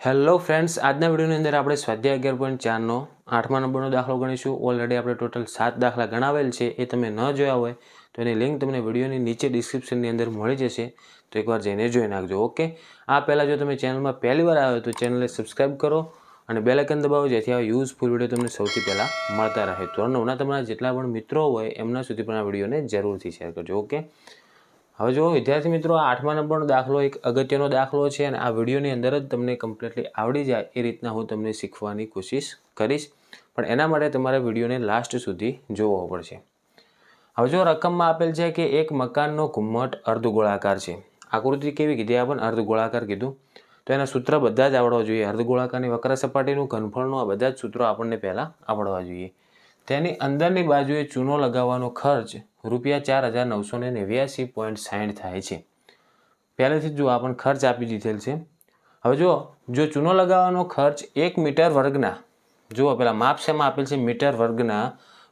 Hello friends, આજના વિડીયોની અંદર આપણે સ્વાધ્યાય 11.4નો 8મા નંબરનો દાખલો ગણીશું. ઓલરેડી આપણે ટોટલ 7 દાખલા ગણાવેલ છે. એ તમે ન જોયા હોય તો એની લિંક તમને વિડીયોની નીચે ડિસ્ક્રિપ્શનની અંદર મળી જશે, તો એકવાર જઈને જોઈ નાખજો. ઓકે, આ પહેલાં જો તમે ચેનલમાં પહેલી વાર આવ્યો તો ચેનલને સબસ્ક્રાઈબ કરો અને બેલ આઇકન દબાવો, જેથી આ યુઝફુલ વિડીયો તમને સૌથી પહેલાં મળતા રહે. ધોરણ 9ના તમારા જેટલા પણ મિત્રો હોય એમના સુધી પણ આ વિડીયોને જરૂરથી શેર કરજો. ઓકે, હવે જો વિદ્યાર્થી મિત્રો, આ 8મા નંબરનો દાખલો એક અગત્યનો દાખલો છે અને આ વિડીયોની અંદર જ તમને કમ્પ્લીટલી આવડી જાય એ રીતના હું તમને શીખવાની કોશિશ કરીશ, પણ એના માટે તમારે વિડીયોને લાસ્ટ સુધી જોવો પડશે. હવે જો રકમમાં આપેલ છે કે એક મકાનનો ઘુમ્મટ અર્ધગોળાકાર છે. આકૃતિ કેવી કીધી? આપણને અર્ધગોળાકાર કીધું, તો એના સૂત્ર બધા જ આવડવા જોઈએ. અર્ધગોળાકારની વક્ર સપાટીનું, ઘનફળનું, આ બધા જ સૂત્રો આપણને પહેલાં આવડવા જોઈએ. તેની અંદરની બાજુએ ચૂનો લગાવવાનો ખર્ચ ₹4989.60 થાય છે. પહેલેથી જો આપણને ખર્ચ આપી દીધેલ છે. હવે જો ચૂનો લગાવવાનો ખર્ચ 1 મીટર વર્ગના, જુઓ પેલા માપ શેમાં આપેલ છે, મીટર વર્ગના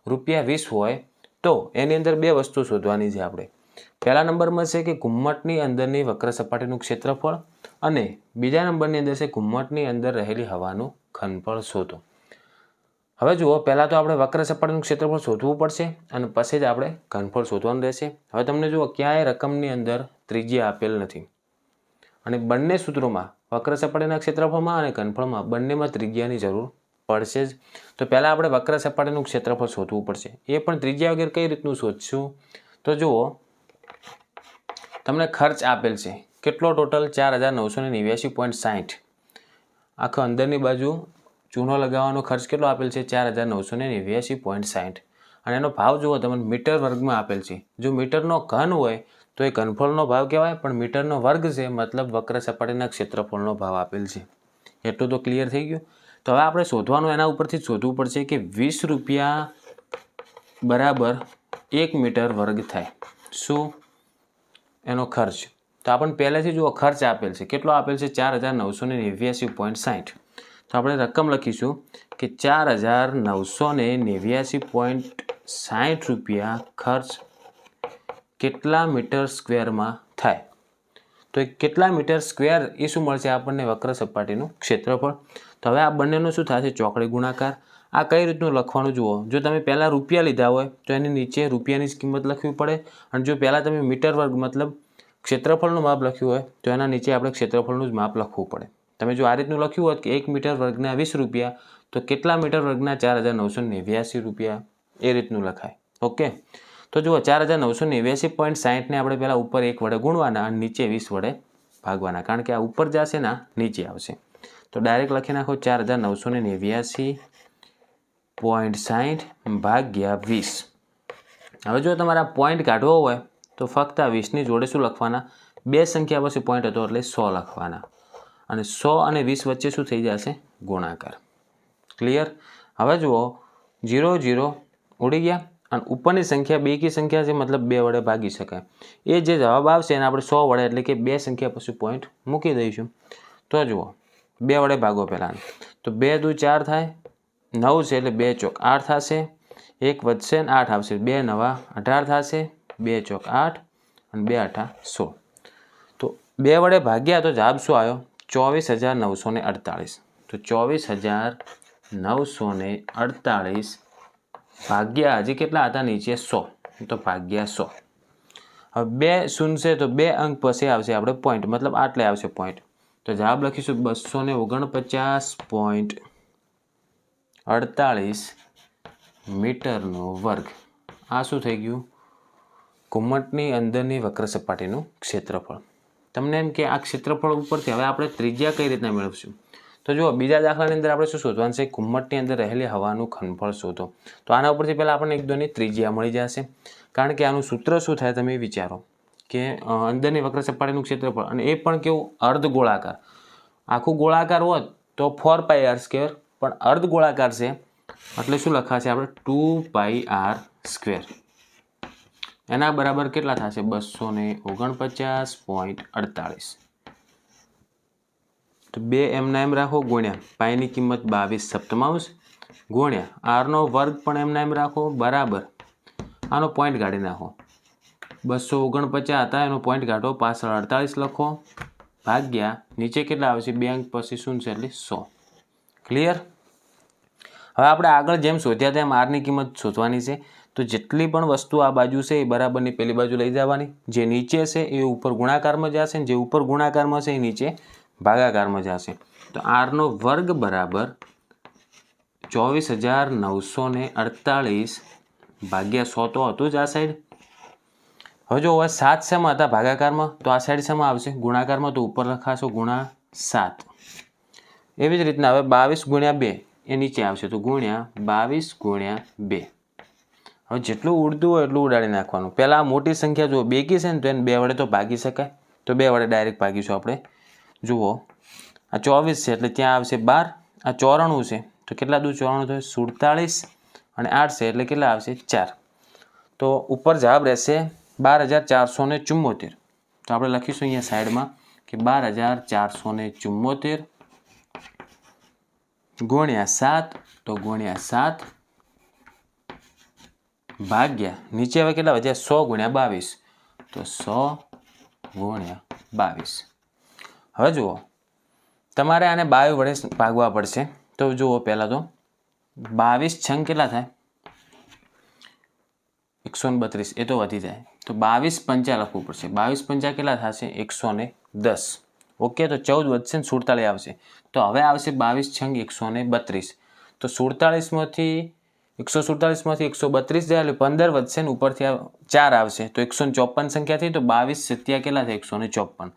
₹20 હોય તો એની અંદર બે વસ્તુ શોધવાની છે આપણે. પહેલા નંબરમાં છે કે ઘુમ્મટની અંદરની વક્ર સપાટીનું ક્ષેત્રફળ, અને બીજા નંબરની અંદર છે ઘુમ્મટની અંદર રહેલી હવાનું ઘનફળ શોધો. હવે જુઓ, પહેલાં તો આપણે વક્ર સપાટીનું ક્ષેત્રફળ શોધવું પડશે અને પછી જ આપણે ઘનફળ શોધવાનું રહેશે. હવે તમને જુઓ, ક્યાંય રકમની અંદર ત્રિજ્યા આપેલ નથી અને બંને સૂત્રોમાં વક્ર સપાટીના ક્ષેત્રફળમાં અને ઘનફળમાં બંનેમાં ત્રિજ્યાની જરૂર પડશે જ. તો પહેલાં આપણે વક્ર સપાટીનું ક્ષેત્રફળ શોધવું પડશે. એ પણ ત્રિજ્યા વગર કઈ રીતનું શોધશું? તો જુઓ, તમને ખર્ચ આપેલ છે કેટલો? ટોટલ 4989.60. આખો અંદરની બાજુ ચૂનો લગાવવાનો ખર્ચ કેટલો આપેલ છે? 4989.60. અને એનો ભાવ જુઓ તમને મીટર વર્ગમાં આપેલ છે. જો મીટરનો ઘન હોય તો એ ઘનફળનો ભાવ કહેવાય, પણ મીટરનો વર્ગ છે મતલબ વક્ર સપાટીના ક્ષેત્રફળનો ભાવ આપેલ છે. એટલું તો ક્લિયર થઈ ગયું. તો હવે આપણે શોધવાનું એના ઉપરથી જ શોધવું પડશે કે ₹20 બરાબર 1 મીટર વર્ગ થાય. શું? એનો ખર્ચ. તો આપણને પહેલેથી જુઓ ખર્ચ આપેલ છે. કેટલો આપેલ છે? 4989.60. તો આપણે રકમ લખીશું કે ₹4989.60 ખર્ચ કેટલા મીટર સ્ક્વેરમાં થાય. તો એ કેટલા મીટર સ્ક્વેર એ શું મળશે આપણને? વક્ર સપાટીનું ક્ષેત્રફળ. તો હવે આ બંનેનું શું થશે? ચોકડી ગુણાકાર. આ કઈ રીતનું લખવાનું જુઓ, જો તમે પહેલાં રૂપિયા લીધા હોય તો એની નીચે રૂપિયાની જ કિંમત લખવી પડે, અને જો પહેલાં તમે મીટર વર્ગ મતલબ ક્ષેત્રફળનું માપ લખ્યું હોય તો એના નીચે આપણે ક્ષેત્રફળનું જ માપ લખવું પડે. તમે જો આ રીતનું લખ્યું હોત કે 1 મીટર વર્ગના ₹20, તો કેટલા મીટર વર્ગના? ₹4989. એ રીતનું લખાય. ઓકે, તો જુઓ 4989.60 ને આપણે પહેલાં ઉપર 1 વડે ગુણવાના અને નીચે 20 વડે ભાગવાના, કારણ કે આ ઉપર જશે ને નીચે આવશે. તો ડાયરેક્ટ લખી નાખો 4989.60 ભાગ્યા 20. હવે જો તમારે આ પોઈન્ટ કાઢવો હોય તો ફક્ત આ 20ની જોડે શું લખવાના? બે સંખ્યા પછી પોઈન્ટ હતો એટલે 100 લખવાના, અને 100 અને 20 વચ્ચે શું થઈ જશે? ગુણાકાર. ક્લિયર? હવે જુઓ 0 0 ઉડી ગયા અને ઉપરની સંખ્યા બેકી સંખ્યા છે, મતલબ 2 વડે ભાગી શકાય. એ જે જવાબ આવશે એને આપણે 100 વડે એટલે કે બે સંખ્યા પછી પોઈન્ટ મૂકી દઈશું. તો જુઓ 2 વડે ભાગો પહેલાં, તો 2 દુ 4 થાય, 9 છે એટલે 2 ચોક 8 થશે, 1 વધશે ને 8 આવશે, 2 નવા 18 થશે, 2 ચોક 8 અને 2 8 16. તો 2 વડે ભાગ્યા તો જવાબ શું આવ્યો? 24,948. તો 24,948 ભાગ્યા હજી કેટલા હતા નીચે? 100. તો ભાગ્યા 100. હવે 2 શૂન્ય છે તો 2 અંક પછી આવશે આપણે પોઈન્ટ, મતલબ આટલે આવશે પોઈન્ટ. તો જવાબ લખીશું 249.48 મીટરનો વર્ગ. આ શું થઈ ગયું? ઘુમ્મટની અંદરની વક્ર સપાટીનું ક્ષેત્રફળ. તમને એમ કે આ ક્ષેત્રફળ ઉપરથી હવે આપણે ત્રિજ્યા કઈ રીતના મેળવશું? તો જુઓ, બીજા દાખલાની અંદર આપણે શું શોધવાનું છે? ઘુમ્મટની અંદર રહેલી હવાનું ઘનફળ શોધો. તો આના ઉપરથી પહેલાં આપણને એકદમની ત્રિજ્યા મળી જશે, કારણ કે આનું સૂત્ર શું થાય તમે વિચારો કે અંદરની વક્ર સપાટીનું ક્ષેત્રફળ, અને એ પણ કેવું? અર્ધ ગોળાકાર. આખું ગોળાકાર હોત તો 4πr², પણ અર્ધ ગોળાકાર છે એટલે શું લખાશે આપણે? 2πr². એના બરાબર કેટલા થશે? 249.48. તો 2 એમના એમ રાખો, ગુણ્યા પાઈની કિંમત 22 સપ્તમાંશ, ગુણ્યા આરનો વર્ગ પણ એમના એમ રાખો, બરાબર આનો પોઈન્ટ કાઢી નાખો. 249 હતા, એનો પોઈન્ટ કાઢો, પાછળ 48 લખો, ભાગ્યા નીચે કેટલા આવશે 2 અંક પછી 0 એટલે 100. ક્લિયર? હવે આપણે આગળ જેમ શોધ્યા તેમ આરની કિંમત શોધવાની છે. તો જેટલી પણ વસ્તુ આ બાજુ છે એ બરાબરની પેલી બાજુ લઈ જવાની. જે નીચે છે એ ઉપર ગુણાકારમાં જશે, જે ઉપર ગુણાકારમાં છે એ નીચે ભાગાકારમાં જશે. તો આરનો વર્ગ બરાબર 24,948 ભાગ્યા 100 તો હતું જ આ સાઈડ. હવે જો હવે 7 શેમાં હતા? ભાગાકારમાં. તો આ સાઈડ શેમાં આવશે? ગુણાકારમાં. તો ઉપર લખાશો ગુણા 7. એવી જ રીતના હવે 22 ગુણ્યા 2 એ નીચે આવશે. તો ગુણ્યા 22 ગુણ્યા 2. હવે જેટલું ઉડતું હોય એટલું ઉડાડી નાખવાનું. પહેલાં આ મોટી સંખ્યા જુઓ બેકી છે ને, તો એને 2 વડે તો ભાગી શકાય. તો 2 વડે ડાયરેક્ટ ભાગીશું આપણે. જુઓ આ 24 છે એટલે ત્યાં આવશે 12. આ 94 છે તો કેટલા દૂ 94 થશે? 47. અને 8 છે એટલે કેટલા આવશે? 4. તો ઉપર જવાબ રહેશે 12,474. તો આપણે લખીશું અહીંયા સાઈડમાં કે 12,474 ગુણ્યા 7. તો ગુણ્યા 7 ભાગ્યા નીચે હવે કેટલા વધ્યા? 100 ગુણ્યા 22. તો 100 ગુણ્યા 22. હવે જુઓ તમારે આને 22 વડે ભાગવા પડશે. તો જુઓ પહેલાં તો 22 છંગ કેટલા થાય? 132. એ તો વધી જાય. તો 22 પંચા લખવું પડશે. 22 પંચા કેટલા થશે? 110. ઓકે. તો 14 વધશે ને 47 આવશે. તો હવે આવશે 22 છંગ 132. તો 47માંથી 132 જાય એટલે 15 વધશે ને ઉપરથી 4 આવશે. તો 154 સંખ્યા થઈ. તો 22 સત્યા કેટલા થાય? 154.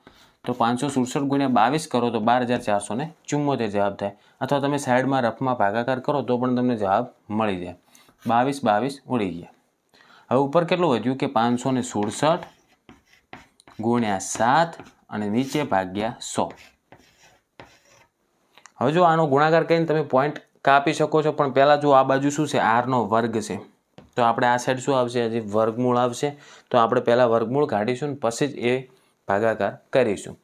તો 567 ગુણ્યા 22 કરો તો 12,474 જવાબ થાય. અથવા તમે સાઈડમાં રફમાં ભાગાકાર કરો તો પણ તમને જવાબ મળી જાય. 22 ઉડી ગયા. હવે ઉપર કેટલું વધ્યું કે 567 ગુણ્યા 7 અને નીચે ભાગ્યા 100. હવે જો આનો ગુણાકાર કરીને તમે પોઈન્ટ કાપી શકો છો. પણ પહેલાં જો આ બાજુ શું છે? આરનો વર્ગ છે. તો આપણે આ સાઈડ શું આવશે? હજી વર્ગમૂળ આવશે. તો આપણે પહેલાં વર્ગમૂળ કાઢીશું ને પછી જ એ ભાગાકાર કરીશું.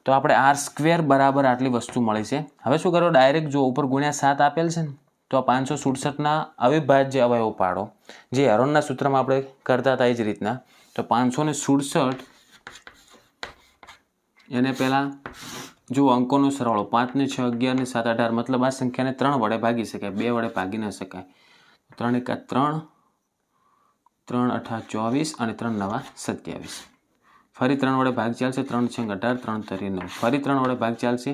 તો આપણે r² બરાબર આટલી વસ્તુ મળી છે. હવે શું કરો? ડાયરેક્ટ જો ઉપર ગુણ્યા 7 આપેલ છે ને, તો આ 567ના અવિભાજ્ય અવયવો પાડો. જે હેરોનના સૂત્રમાં આપણે કરતા હતા એ જ રીતના. તો 567 એને પહેલાં જો અંકોનો સરવાળો 5 ને 6 11 ને 7 18, મતલબ આ સંખ્યાને 3 વડે ભાગી શકાય, 2 વડે ભાગી ન શકાય. 3 એકા 3, 3 અઠા 24 અને 3 નવા 27. ફરી 3 વડે ભાગ ચાલશે. 3 છંગ 18, 3 તરી 9. ફરી 3 વડે ભાગ ચાલશે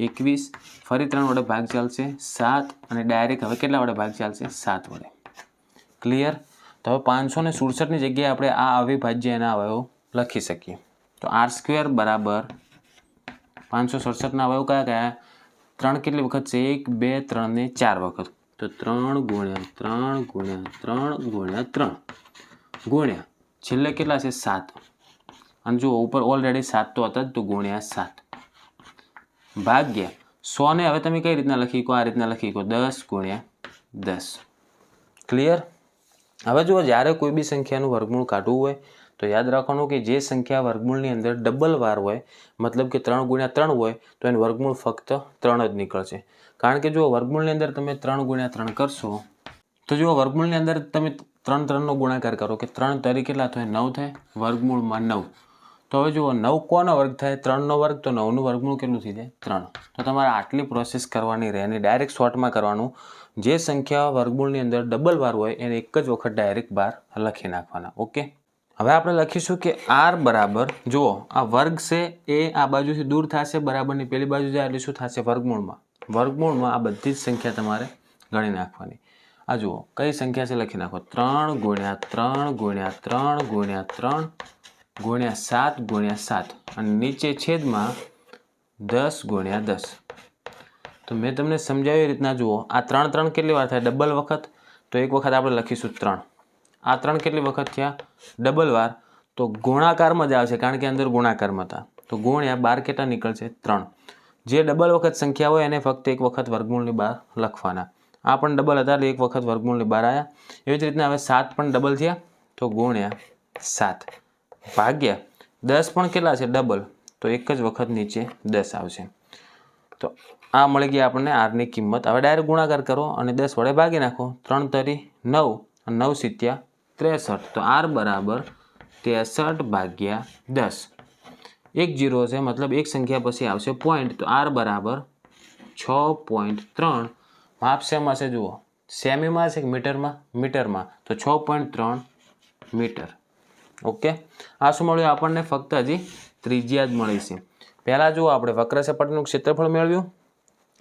21. ફરી 3 વડે ભાગ ચાલશે 7. અને ડાયરેક્ટ હવે કેટલા વડે ભાગ ચાલશે? 7 વડે. ક્લિયર? તો હવે 567ની જગ્યાએ આપણે આ અવિભાજ્ય એના અવયવો લખી શકીએ. તો r² બરાબર 567ના અવયવ કયા કયા? 3 કેટલી વખત છે? 1 2 3 ને 4 વખત. તો 3 ગુણ્યા 3 ગુણ્યા 3 ગુણ્યા 3 ગુણ્યા છેલ્લે કેટલા છે? 7. અને જો ઉપર ઓલરેડી 7 તો હતા જ, તો ગુણ્યા 7 ભાગ્યા 100 ને હવે તમે કઈ રીતના લખી શકો? આ રીતના લખી શકો 10 ગુણ્યા 10. ક્લિયર? હવે જુઓ જ્યારે કોઈ બી સંખ્યાનું વર્ગમૂળ કાઢવું હોય તો યાદ રાખવાનું કે જે સંખ્યા વર્ગમૂળની અંદર ડબલ વાર હોય, મતલબ કે 3 ગુણ્યા 3 હોય, તો એનું વર્ગમૂળ ફક્ત 3 જ નીકળશે. કારણ કે જો વર્ગમૂળની અંદર તમે 3 ગુણ્યા 3 કરશો તો જો વર્ગમૂળની અંદર તમે 3 3નો ગુણાકાર કરો કે 3 તરી કેટલા થાય? 9 થાય. વર્ગમૂળમાં 9. તો હવે જુઓ 9 કોનો વર્ગ થાય? 3નો વર્ગ. તો 9નું વર્ગમૂળ કેટલું થઈ જાય? 3. તો તમારે આટલી પ્રોસેસ કરવાની રહે. અને ડાયરેક્ટ શોર્ટમાં કરવાનું. જે સંખ્યા વર્ગમૂળની અંદર ડબલ વાર હોય એને એક જ વખત ડાયરેક્ટ બાર લખી નાખવાના. ઓકે. હવે આપણે લખીશું કે r બરાબર, જુઓ આ વર્ગ છે એ આ બાજુથી દૂર થશે, બરાબરની પેલી બાજુ જાય એટલે શું થશે? વર્ગમૂળમાં. વર્ગમૂળમાં આ બધી જ સંખ્યા તમારે ગણી નાખવાની. આ જુઓ કઈ સંખ્યા છે લખી નાખો. 3 ગુણ્યા 3 ગુણ્યા 3 ગુણ્યા 3 ગુણ્યા 7 ગુણ્યા 7 અને નીચે છેદમાં 10 ગુણ્યા 10. તો મેં તમને સમજાવી એ રીતના જુઓ આ 3 3 કેટલી વાર થાય? ડબલ વખત. તો એક વખત આપણે લખીશું 3. આ 3 કેટલી વખત થયા? ડબલ વાર. તો ગુણાકારમાં જ આવશે કારણ કે અંદર ગુણાકારમાં હતા. તો ગુણ્યા 12 કેટલા નીકળશે? 3. જે ડબલ વખત સંખ્યા હોય એને ફક્ત એક વખત વર્ગમૂળની બહાર લખવાના. આ પણ ડબલ હતા એટલે એક વખત વર્ગમૂળની બહાર આવ્યા. એવી જ રીતના હવે 7 પણ ડબલ થયા તો ગુણ્યા 7 ભાગ્યા 10 પણ કેટલા છે? ડબલ. તો એક જ વખત નીચે 10 આવશે. તો આ મળી ગયા આપણને આરની કિંમત. હવે ડાયરેક્ટ ગુણાકાર કરો અને 10 વડે ભાગી નાખો. 3 તરી 9 અને 9 સિત્યા 63. તો r બરાબર 63 ભાગ્યા 10. એક જીરો છે મતલબ એક સંખ્યા પછી આવશે પોઈન્ટ, તો આર બરાબર 6.3. માપ શેમાં છે જુઓ, સેમીમાં છે કે મીટરમાં? મીટરમાં, તો 6.3 મીટર. ઓકે, આ શું મળ્યું આપણને? ફક્ત હજી ત્રિજ્યા જ મળી છે. પહેલાં જુઓ આપણે વક્ર સપાટીનું ક્ષેત્રફળ મેળવ્યું,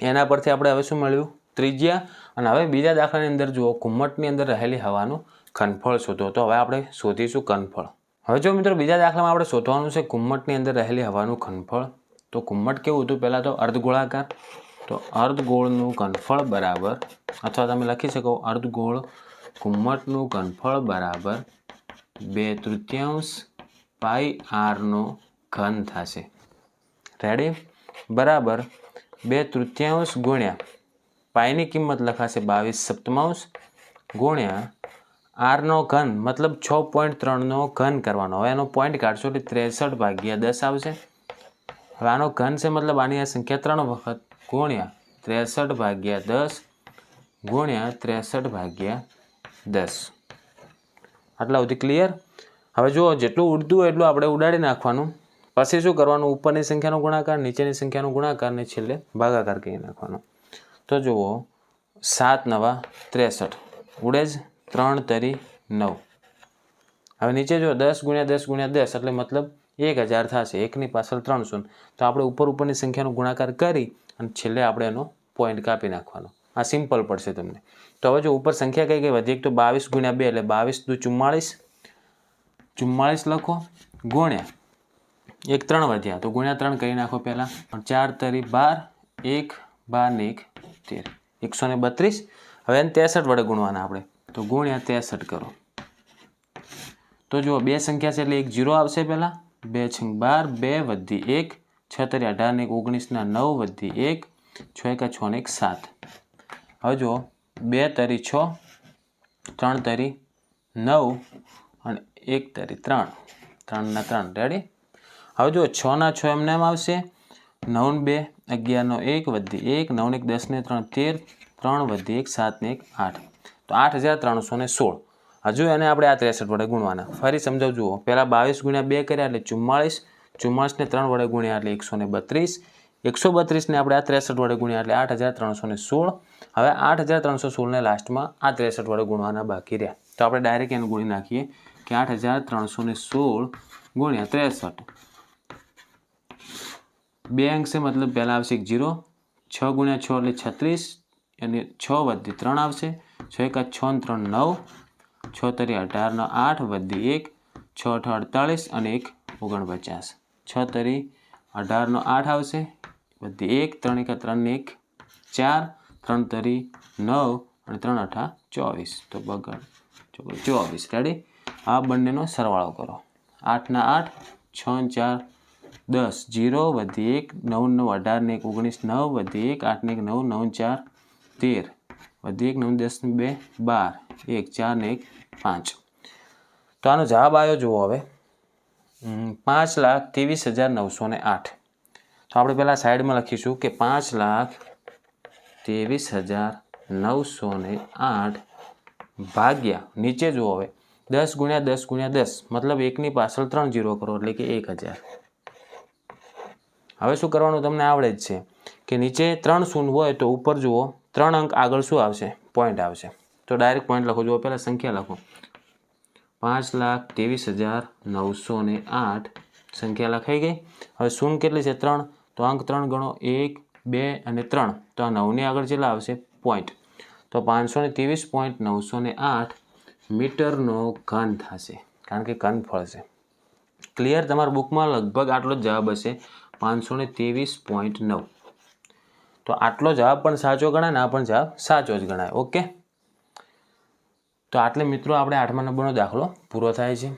એના પરથી આપણે હવે શું મળ્યું? ત્રિજ્યા. અને હવે બીજા દાખલાની અંદર જુઓ, ઘુમ્મટની અંદર રહેલી હવાનું ઘનફળ શોધો. તો હવે આપણે શોધીશું ઘનફળ. હવે જો મિત્રો બીજા દાખલામાં આપણે શોધવાનું છે ઘુમ્મટની અંદર રહેલી હવાનું ઘનફળ. તો ઘુમ્મટ કેવું હતું? પહેલાં તો અર્ધગોળાકાર, તો અર્ધગોળનું ઘનફળ બરાબર, અથવા તમે લખી શકો અર્ધગોળ ઘુમ્મટનું ઘનફળ બરાબર 2/3 પાઈ આરનો ઘન થશે. રેડી? બરાબર 2/3 ગુણ્યા પાઈની કિંમત લખાશે 22/7 ગુણ્યા આરનો ઘન મતલબ 6.3નો ઘન કરવાનો. હવે એનો પોઈન્ટ કાઢશો એટલે 63/10 આવશે. હવે આનો ઘન છે મતલબ આની આ સંખ્યા 3 વખત ગુણ્યા 63/10 ગુણ્યા 63/10. આટલા સુધી ક્લિયર? હવે જુઓ, જેટલું ઉડતું હોય એટલું આપણે ઉડાડી નાખવાનું. પછી શું કરવાનું? ઉપરની સંખ્યાનો ગુણાકાર, નીચેની સંખ્યાનો ગુણાકાર ને છેલ્લે ભાગાકાર કરી નાખવાનો. તો જુઓ 7 × 9 = 63 ઉડે જ, 3 તરી 9. હવે નીચે જો 10 × 10 × 10 એટલે મતલબ 1000 થશે. એકની પાછળ 3 શૂન્ય. તો આપણે ઉપરની સંખ્યાનો ગુણાકાર કરી અને છેલ્લે આપણે એનો પોઈન્ટ કાપી નાખવાનો. આ સિમ્પલ પડશે તમને. તો હવે જો ઉપર સંખ્યા કઈ કઈ વધી? એક તો 22 × 2 એટલે 22 × 2 = 44 લખો, ગુણ્યા એક 3 વધ્યા તો ગુણ્યા 3 કરી નાખો પહેલાં. 4 તરી 12, 1 12 ને 1 13, 132. હવે એને 63 વડે ગુણવાના આપણે, તો ગુણ્યા 63 કરો. તો જુઓ બે સંખ્યા છે એટલે એક 0 આવશે પહેલાં. 2 × 12, 2 વધી 1, 6 તરી 18 ને 19 ના 9 વધી 1, 6 × 6 ને 7. હવે જુઓ 2 તરી 6, 3 તરી 9 અને 1 તરી 3, 3 ના 3. રેડી? હવે જુઓ 6 ના 6 એમને એમ આવશે, 9 ને 2 11 નો 1 વધી 1, 9 ને 1 10 ને 3 13, 3 વધી 1 7 ને 1 8. તો 8316. હજુ એને આપણે આ 63 વડે ગુણવાના. ફરી સમજાવ જુઓ, પહેલાં 22 × 2 કર્યા એટલે 44, 44 ને 3 વડે ગુણ્યા એટલે 132, 132 ને આપણે આ 63 વડે ગુણ્યા એટલે 8316. હવે 8316 ને લાસ્ટમાં આ 63 વડે ગુણવાના બાકી રહ્યા. તો આપણે ડાયરેક્ટ એને ગુણી નાખીએ કે 8316 ગુણ્યા 63. બે અંક છે મતલબ પહેલાં આવશે એક 0, 6 × 6 એટલે 36 અને 6 વધી 3 આવશે, 6 × 6 ને 3 9, 6 તરી 18 નો 8 વધી 1, 6 × 8 48 અને 1 49, 6 તરી 18 નો 8 આવશે વધી 1, 3 × 3 ને 1 4, 3 તરી 9 અને 3 × 8 24. તો બગડ 24. રેડી? આ બંનેનો સરવાળો કરો. 8 ના 8, 6 ને 4 10, 0 વધી 1, 9 9 18 ને 1 19, 9 વધી 1, 8 ને 1 9, 9 4 13 વધી 1, 9 10 ને 2 12, 1 4 ને 1 5. તો આનો જવાબ આવ્યો જુઓ હવે 5,23,908. તો આપણે પહેલાં સાઈડમાં લખીશું કે 5,23,908 ભાગ્યા નીચે જુઓ હવે 10 × 10 × 10 મતલબ એકની પાછળ 3 0 કરો એટલે કે 1000. હવે શું કરવાનું તમને આવડે જ છે કે નીચે 3 શૂન્ય હોય તો ઉપર જુઓ 3 અંક આગળ શું આવશે? પોઈન્ટ આવશે. તો ડાયરેક્ટ પોઈન્ટ લખો. જુઓ પહેલાં સંખ્યા લખો 5,23,908 સંખ્યા લખાઈ ગઈ. હવે શૂન્ય કેટલી છે? 3. તો અંક 3 ગણો, 1 2 અને 3. તો આ 9ની આગળ કેટલા આવશે? પોઈન્ટ. તો 523.908 મીટરનો ઘન થશે, કારણ કે ઘનફળ છે. ક્લિયર? તમારા બુકમાં લગભગ આટલો જ જવાબ હશે, 523.9. તો આટલો જવાબ પણ સાચો ગણાય ને આ પણ જવાબ સાચો જ ગણાય. ઓકે, તો આટલે મિત્રો આપણે 8મા નંબરનો દાખલો પૂરો થાય છે.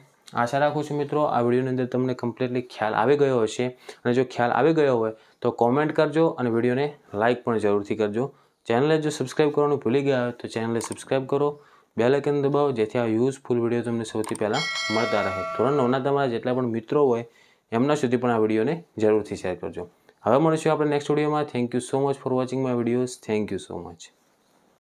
આશા રાખું છું મિત્રો આ વિડીયોની અંદર તમને કમ્પ્લીટલી ખ્યાલ આવી ગયો હશે. અને જો ખ્યાલ આવી ગયો હોય તો કોમેન્ટ કરજો અને વિડીયોને લાઇક પણ જરૂરથી કરજો. ચેનલને જો સબસ્ક્રાઈબ કરવાનું ભૂલી ગયા હોય તો ચેનલને સબસ્ક્રાઈબ કરો, બેલ આઇકન દબાવો, જેથી આ યુઝફુલ વિડીયો તમને સૌથી પહેલાં મળતા રહે. ધોરણ 9ના તમારા જેટલા પણ મિત્રો હોય એમના સુધી પણ આ વિડીયોને જરૂરથી શેર કરજો. હવે મળીશું આપણે નેક્સ્ટ વિડીયોમાં. Thank you so much for watching my videos. Thank you so much.